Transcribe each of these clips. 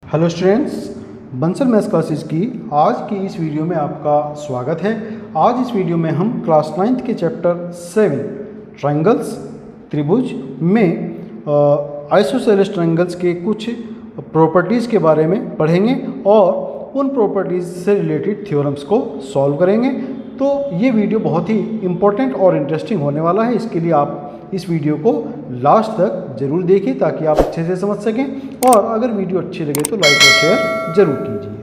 Hello students, Bansal maths classes की आज की इस वीडियो में आपका स्वागत है। आज इस वीडियो में हम क्लास 9th के चैप्टर 7 ट्रायंगल्स त्रिभुज में आइसोसेलेस ट्रायंगल्स के कुछ प्रॉपर्टीज़ के बारे में पढ़ेंगे और उन प्रॉपर्टीज़ से रिलेटेड थ्योरम्स को सॉल्व करेंगे। तो ये वीडियो बहुत ही इम्पोर्टेंट और इंटरेस्टिंग होने वाला है, इसके लिए आप इस वीडियो को लास्ट तक ज़रूर देखिए ताकि आप अच्छे से समझ सकें, और अगर वीडियो अच्छी लगे तो लाइक और शेयर ज़रूर कीजिए।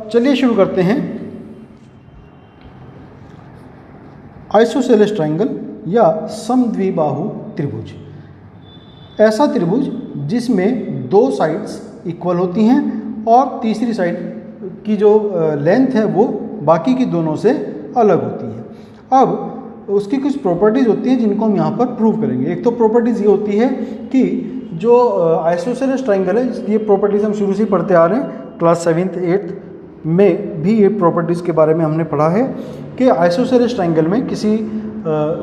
चलिए शुरू करते हैं। आइसोसेलेस ट्रायंगल या समद्विबाहु त्रिभुज, ऐसा त्रिभुज जिसमें दो साइड्स इक्वल होती हैं और तीसरी साइड की जो लेंथ है वो बाकी की दोनों से अलग होती है। अब उसकी कुछ प्रॉपर्टीज़ होती हैं जिनको हम यहाँ पर प्रूव करेंगे। एक तो प्रॉपर्टीज़ ये होती है कि जो आइसोसेलेस ट्रायंगल है, ये प्रॉपर्टीज़ हम शुरू से पढ़ते आ रहे हैं। क्लास 7th 8th में भी ये प्रॉपर्टीज़ के बारे में हमने पढ़ा है कि आइसोसेलेस ट्रायंगल में किसी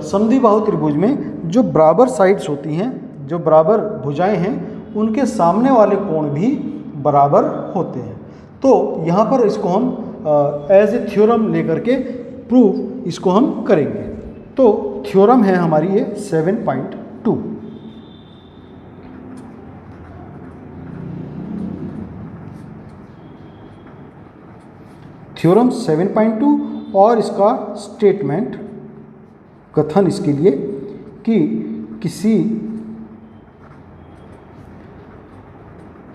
समद्विबाहु त्रिभुज में जो बराबर साइड्स होती हैं, जो बराबर भुजाएं हैं, उनके सामने वाले कोण भी बराबर होते हैं। तो यहाँ पर इसको हम एज ए थ्योरम लेकर के प्रूव इसको हम करेंगे। तो थ्योरम है हमारी ये 7.2। थ्योरम 7.2 और इसका स्टेटमेंट कथन इसके लिए कि किसी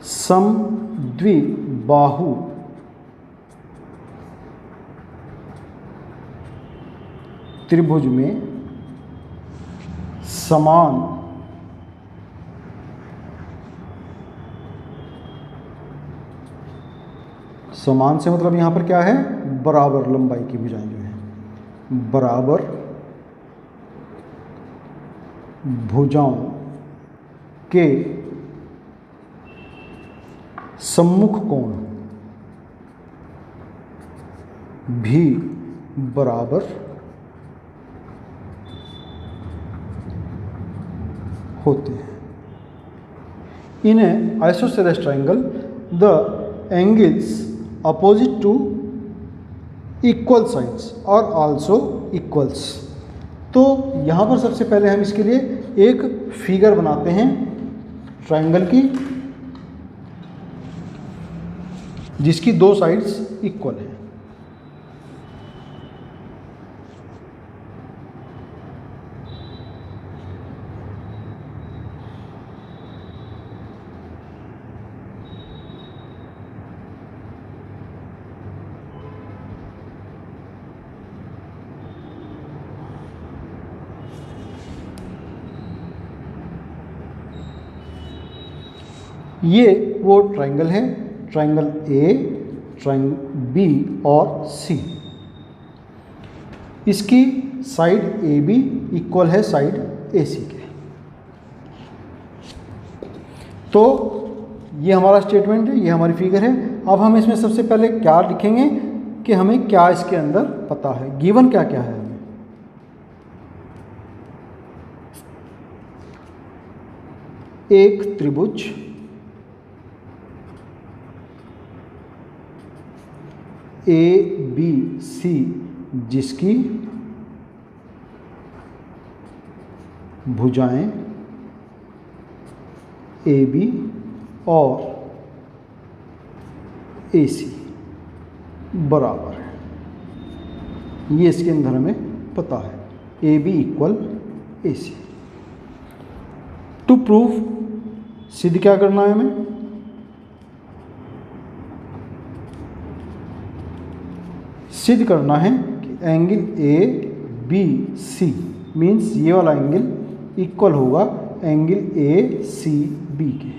समद्विबाहु त्रिभुज में समान से मतलब यहाँ पर क्या है, बराबर लंबाई की भुजाएं जो हैं, बराबर भुजाओं के सम्मुख कोण भी बराबर होते हैं। In isosceles triangle the angles opposite to equal sides और आल्सो इक्वल्स। तो यहाँ पर सबसे पहले हम इसके लिए एक फिगर बनाते हैं ट्रायंगल की जिसकी दो साइड्स इक्वल हैं। ये वो ट्रायंगल है, ट्रायंगल ए, ट्रायंगल बी और सी। इसकी साइड ए बी इक्वल है साइड ए सी के। तो ये हमारा स्टेटमेंट है, ये हमारी फिगर है। अब हम इसमें सबसे पहले क्या लिखेंगे कि हमें क्या इसके अंदर पता है, गिवन क्या क्या है। हमें एक त्रिभुज ए बी सी जिसकी भुजाएं ए बी और ए सी बराबर है, ये इसके अंदर हमें पता है। A B equal A C. To prove सिद्ध क्या करना है हमें, सिद्ध करना है कि angle A B C means ये वाला एंगल इक्वल होगा एंगल ए सी बी के।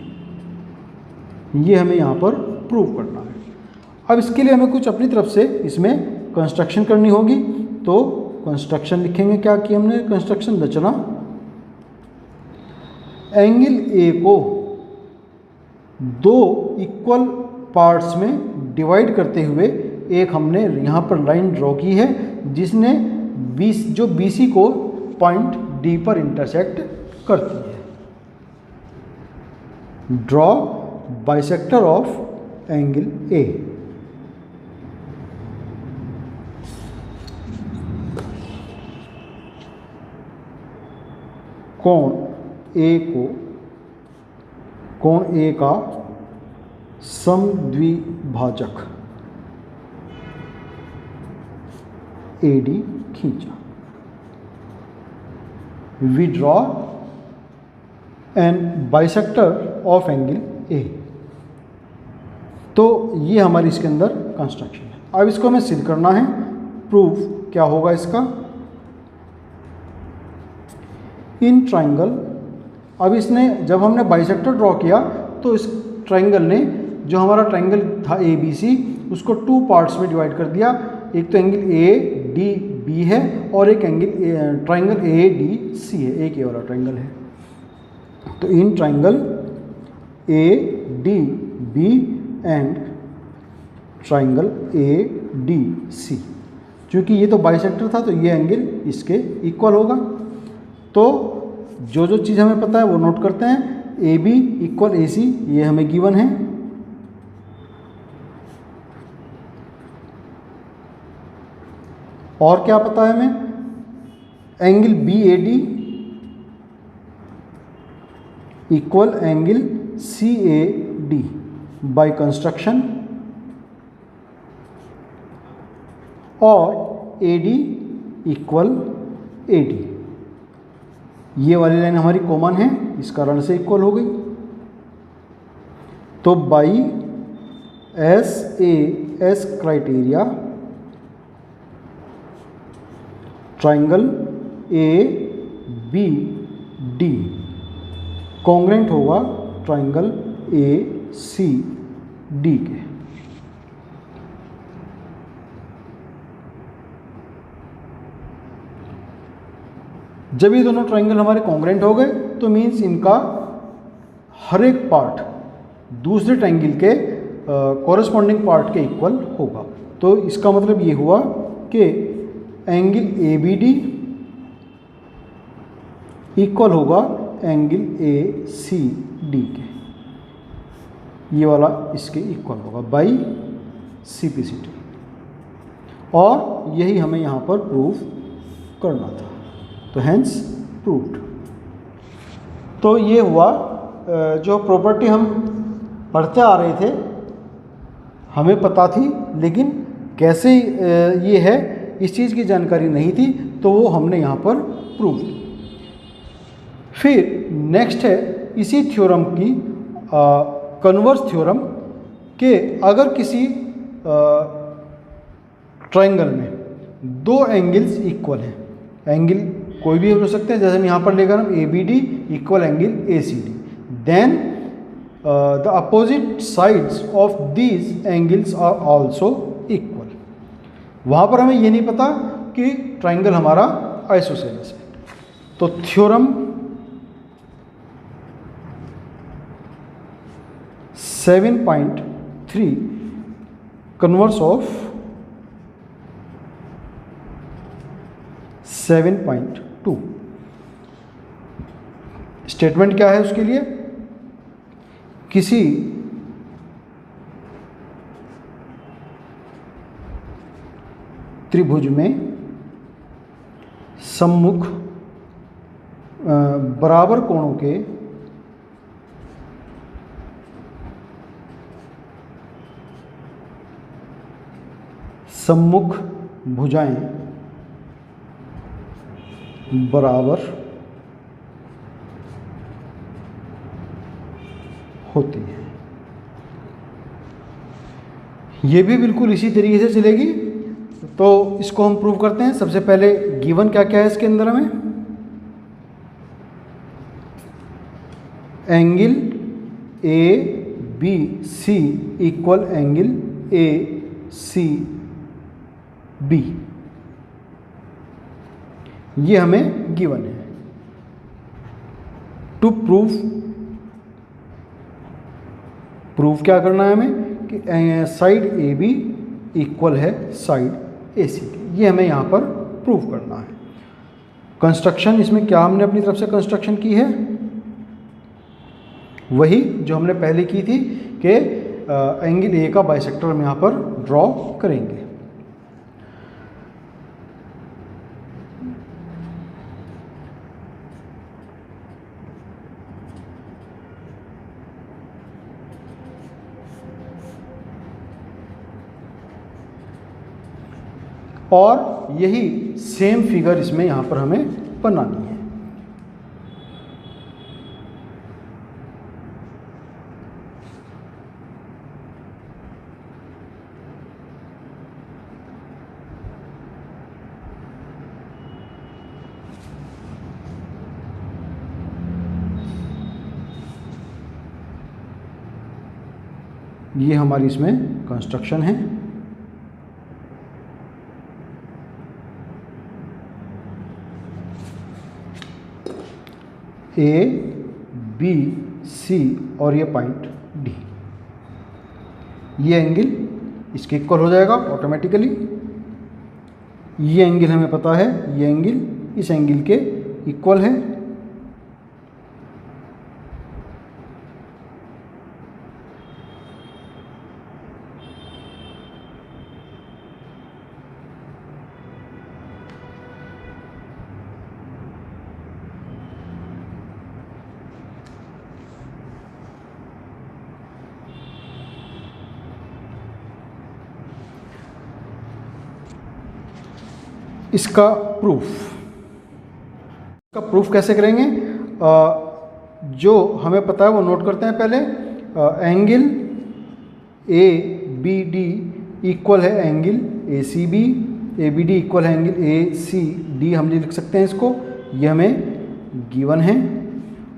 ये हमें यहाँ पर प्रूव करना है। अब इसके लिए हमें कुछ अपनी तरफ से इसमें कंस्ट्रक्शन करनी होगी। तो कंस्ट्रक्शन लिखेंगे, क्या किया हमने, कंस्ट्रक्शन रचना। एंगल ए को दो इक्वल पार्ट्स में डिवाइड करते हुए एक हमने यहाँ पर लाइन ड्रॉ की है जिसने जो BC को पॉइंट D पर इंटरसेक्ट करती है। Draw bisector of angle A. कोण ए का समद्विभाजक AD खींचा। We draw an bisector of angle A। तो ये हमारी इसके अंदर कंस्ट्रक्शन है। अब इसको हमें सिद्ध करना है। प्रूफ क्या होगा इसका? इन ट्राइंगल, अब इसने जब हमने बाइसेक्टर ड्रॉ किया तो इस ट्राइंगल ने जो हमारा ट्राइंगल था ABC उसको 2 पार्ट्स में डिवाइड कर दिया। एक तो एंगल ADB है और एक एंगल ट्राइंगल ADC है, एक ये वाला ट्राइंगल है। तो in triangle ADB and triangle ADC, क्योंकि ये तो बाइसेक्टर था तो ये एंगल इसके इक्वल होगा। तो जो जो चीज़ हमें पता है वो नोट करते हैं। AB इक्वल AC ये हमें गिवन है। और क्या पता है हमें? Angle BAD equal angle CAD bye construction, और AD इक्वल AD, ये वाली लाइन हमारी कॉमन है, इस कारण से इक्वल हो गई। तो by SAS criteria triangle ABD congruent होगा ट्राइंगल ACD के। जब ये दोनों ट्राइंगल हमारे कॉन्ग्रेंट हो गए तो मीन्स इनका हर एक पार्ट दूसरे ट्राइंगल के कॉरेस्पॉन्डिंग पार्ट के इक्वल होगा। तो इसका मतलब ये हुआ कि एंगल ABD इक्वल होगा एंगल ACD के, ये वाला इसके इक्वल होगा बाई CPCT, और यही हमें यहाँ पर प्रूफ करना था। तो हैंस प्रूव्ड। तो ये हुआ जो प्रॉपर्टी हम पढ़ते आ रहे थे, हमें पता थी, लेकिन कैसे ये है इस चीज़ की जानकारी नहीं थी, तो वो हमने यहाँ पर प्रूव की। फिर नेक्स्ट है इसी थ्योरम की कन्वर्स थ्योरम कि अगर किसी ट्राइंगल में दो एंगल्स इक्वल हैं, एंगल कोई भी हो सकते हैं, जैसे हम यहाँ पर लेकर हम ABD equal angle ACD, then the opposite sides of these angles are also equal. वहाँ पर हमें ये नहीं पता कि ट्राइंगल हमारा आइसोसेलेस है। तो थ्योरम 7.3 कन्वर्स ऑफ 7.2 स्टेटमेंट क्या है उसके लिए? किसी त्रिभुज में सम्मुख बराबर कोणों के सम्मुख भुजाएं बराबर होती है। ये भी बिल्कुल इसी तरीके से चलेगी। तो इसको हम प्रूव करते हैं। सबसे पहले गिवन क्या क्या है इसके अंदर हमें? Angle ABC equal angle ACB, ये हमें गिवन है। टू प्रूफ क्या करना है हमें कि साइड AB इक्वल है साइड AC के, ये हमें यहाँ पर प्रूफ करना है। कंस्ट्रक्शन, इसमें क्या हमने अपनी तरफ से कंस्ट्रक्शन की है? वही जो हमने पहले की थी कि एंगल ए का बाइसेक्टर हम यहाँ पर ड्रॉ करेंगे। और यही सेम फिगर इसमें यहाँ पर हमें बनानी है। ये हमारी इसमें कंस्ट्रक्शन है। ए, बी, सी और ये पॉइंट डी, ये एंगल इसके इक्वल हो जाएगा ऑटोमेटिकली। ये एंगल हमें पता है, ये एंगल इस एंगल के इक्वल है। इसका प्रूफ कैसे करेंगे? जो हमें पता है वो नोट करते हैं पहले। Angle A B D equal है angle A C B, A B D equal है एंगल ए सी डी, हम लिख सकते हैं इसको, ये हमें गिवन है।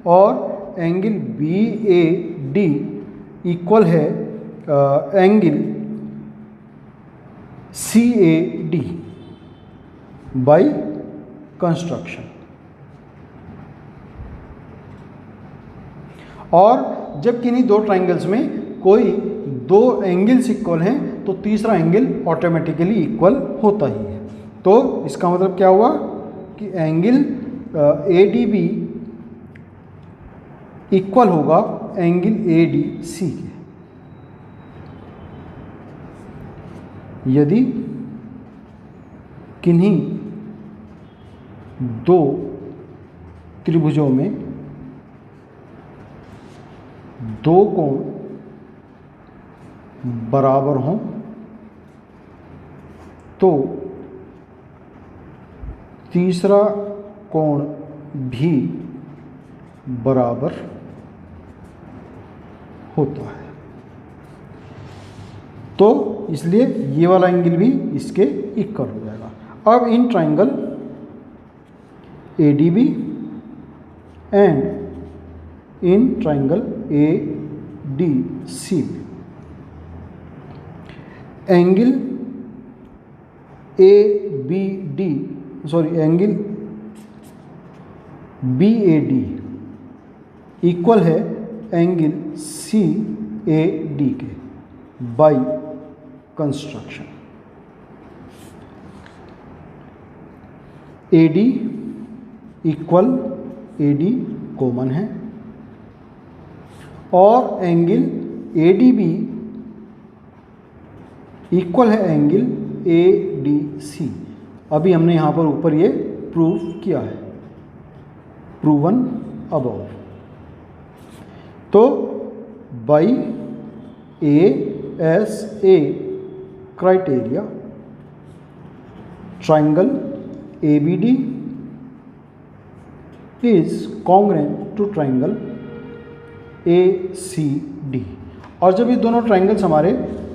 और angle B A D equal है angle C A D by construction. और जब किन्हीं दो ट्राइंगल्स में कोई दो एंगल्स इक्वल हैं तो तीसरा एंगल ऑटोमेटिकली इक्वल होता ही है। तो इसका मतलब क्या हुआ कि angle A D B equal होगा एंगल ए डी सी के। यदि किन्हीं दो त्रिभुजों में दो कोण बराबर हों तो तीसरा कोण भी बराबर होता है। तो इसलिए ये वाला एंगल भी इसके इक्वल हो जाएगा। अब in triangle ADB and in triangle ADC angle angle BAD equal है एंगल CAD के by construction. AD equal AD common है और एंगल ADB इक्वल है एंगल ADC। अभी हमने यहाँ पर ऊपर ये प्रूव किया है, प्रूवन अबव। तो by ASA criteria triangle ABD is congruent to triangle ACD। और जब ये दोनों ट्राइंगल्स हमारे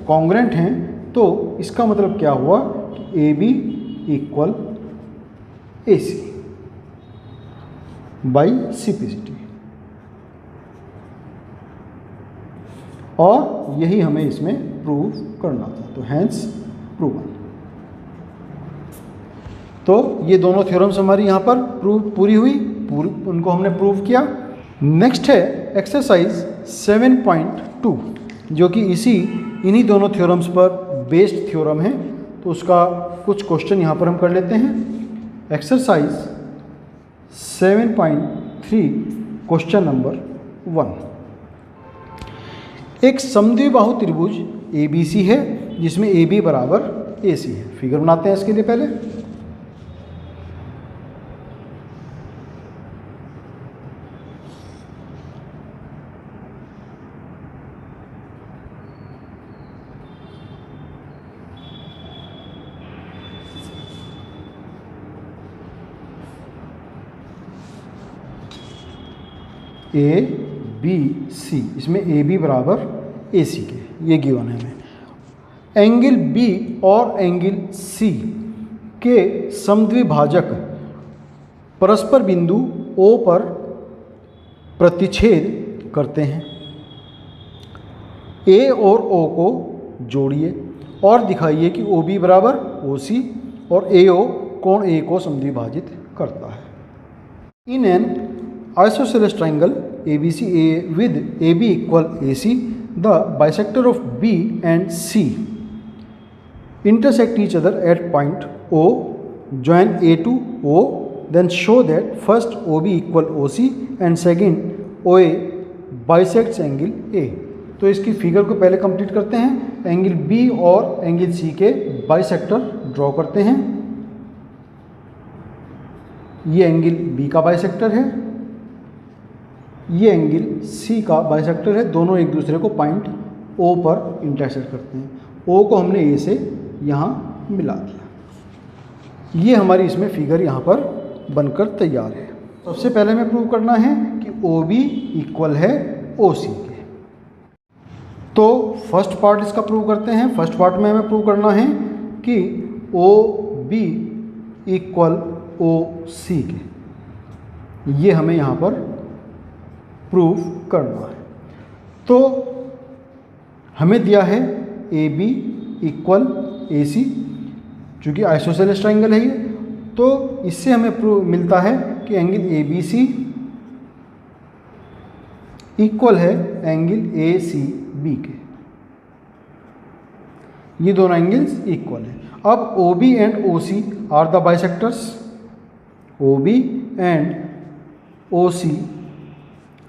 कॉन्ग्रेंट हैं तो इसका मतलब क्या हुआ कि AB equal AC by CPCT। और यही हमें इसमें प्रूव करना था, तो हैंस प्रूवन। तो ये दोनों थ्योरम्स हमारी यहाँ पर पूरी हुई, उनको हमने प्रूव किया। नेक्स्ट है एक्सरसाइज 7.2 जो कि इन्हीं दोनों थ्योरम्स पर बेस्ड थ्योरम है। तो उसका कुछ क्वेश्चन यहाँ पर हम कर लेते हैं। Exercise 7.3 question number 1। एक समद्विबाहु त्रिभुज ABC है जिसमें AB बराबर AC है। फिगर बनाते हैं इसके लिए पहले। ABC, इसमें AB बराबर AC के, ये गिवन है हमें। एंगल B और एंगल C के समद्विभाजक परस्पर बिंदु O पर प्रतिच्छेद करते हैं। A और O को जोड़िए और दिखाइए कि OB बराबर OC और AO कोण A को समद्विभाजित करता है। In an isosceles triangle ABC with AB equal AC, the bisector of B and C intersect each other at point O, join A to O, then show that first OB equal OC and second OA bisects angle A। तो इसकी figure को पहले complete करते हैं। Angle B और angle C के bisector draw करते हैं। ये एंगल B का बाइसेक्टर है, ये एंगल C का बाइसेक्टर है। दोनों एक दूसरे को पॉइंट O पर इंटरसेक्ट करते हैं। O को हमने A से यहाँ मिला दिया। ये हमारी इसमें फिगर यहाँ पर बनकर तैयार है। सबसे पहले हमें प्रूव करना है कि OB इक्वल है OC के। तो फर्स्ट पार्ट इसका प्रूव करते हैं। फर्स्ट पार्ट में हमें प्रूव करना है कि OB इक्वल OC के। ये हमें यहाँ पर प्रूव करना है। तो हमें दिया है AB इक्वल AC, चूँकि आइसोसेलेस ट्राइंगल है ये, तो इससे हमें प्रूव मिलता है कि एंगल ABC इक्वल है एंगल ACB के। ये दोनों एंगल्स इक्वल हैं। अब OB and OC are the bisectors. OB and OC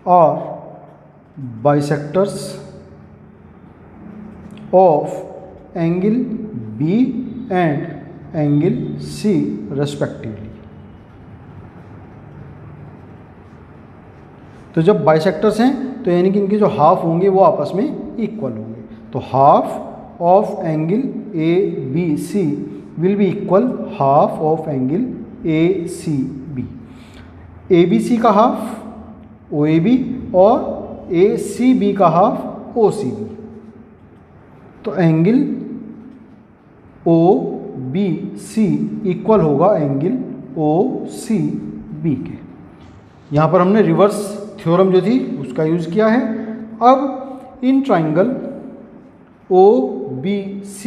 are bisectors of angle B and angle C respectively। तो जब बाइसेक्टर्स हैं तो यानी कि इनके जो हाफ होंगे वो आपस में इक्वल होंगे। तो half of angle ABC will be equal half of angle ACB। ABC का हाफ OAB और ACB का हाफ OCB। तो एंगल OBC इक्वल होगा एंगल OCB के। यहाँ पर हमने रिवर्स थ्योरम जो थी उसका यूज़ किया है। अब in triangle OBC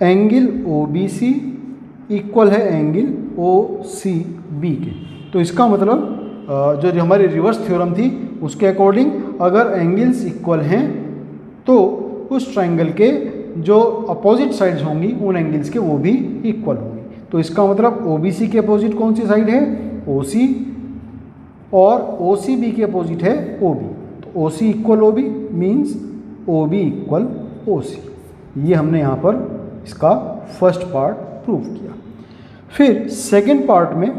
angle OBC equal है एंगल OCB के। तो इसका मतलब जो हमारी रिवर्स थ्योरम थी उसके अकॉर्डिंग अगर एंगल्स इक्वल हैं तो उस ट्राइंगल के जो अपोजिट साइड्स होंगी उन एंगल्स के वो भी इक्वल होंगी। तो इसका मतलब OBC के अपोजिट कौन सी साइड है? OC, और OCB के अपोजिट है OB। तो OC equal OB means OB equal OC। ये हमने यहाँ पर इसका फर्स्ट पार्ट प्रूव किया। फिर सेकेंड पार्ट में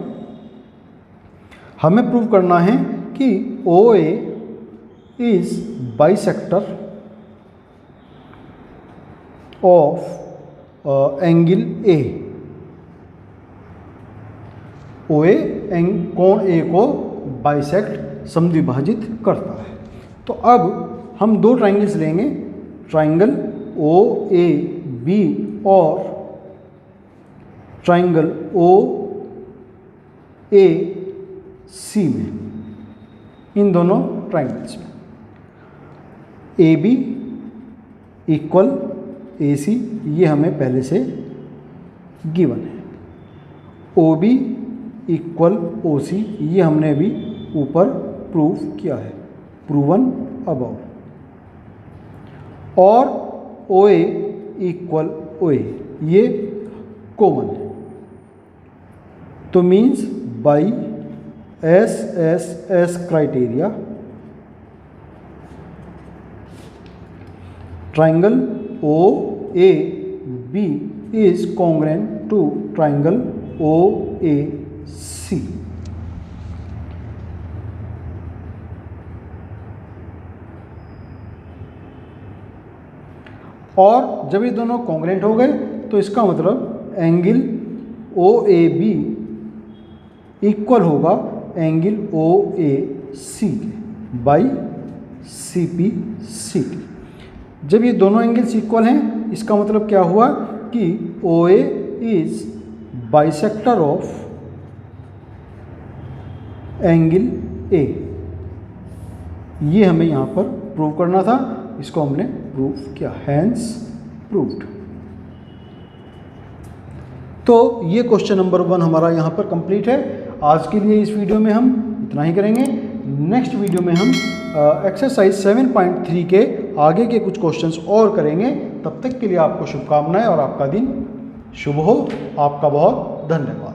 हमें प्रूव करना है कि OA is bisector of angle A। OA कोण A को बाइसेक्ट समद्विभाजित करता है। तो अब हम दो ट्राइंगल्स लेंगे, ट्राइंगल OAB और ट्राइंगल OAC में, इन दोनों ट्राइंगल्स में AB इक्वल AC ये हमें पहले से गिवन है। OB इक्वल OC ये हमने अभी ऊपर प्रूव किया है, प्रूवन अबव। और OA इक्वल OA ये कॉमन है। तो means by SSS criteria triangle OAB is congruent to triangle OAC. और जब ये दोनों कॉन्ग्रेंट हो गए तो इसका मतलब एंगल OAB इक्वल होगा एंगल OAC बाई CPC के। जब ये दोनों एंगल्स इक्वल हैं इसका मतलब क्या हुआ कि OA is bisector of angle A। ये हमें यहाँ पर प्रूव करना था, इसको हमने प्रूव किया, हैंस प्रूव्ड। तो ये क्वेश्चन नंबर 1 हमारा यहाँ पर कंप्लीट है। आज के लिए इस वीडियो में हम इतना ही करेंगे। नेक्स्ट वीडियो में हम एक्सरसाइज 7.3 के आगे के कुछ क्वेश्चंस और करेंगे। तब तक के लिए आपको शुभकामनाएं और आपका दिन शुभ हो। आपका बहुत धन्यवाद।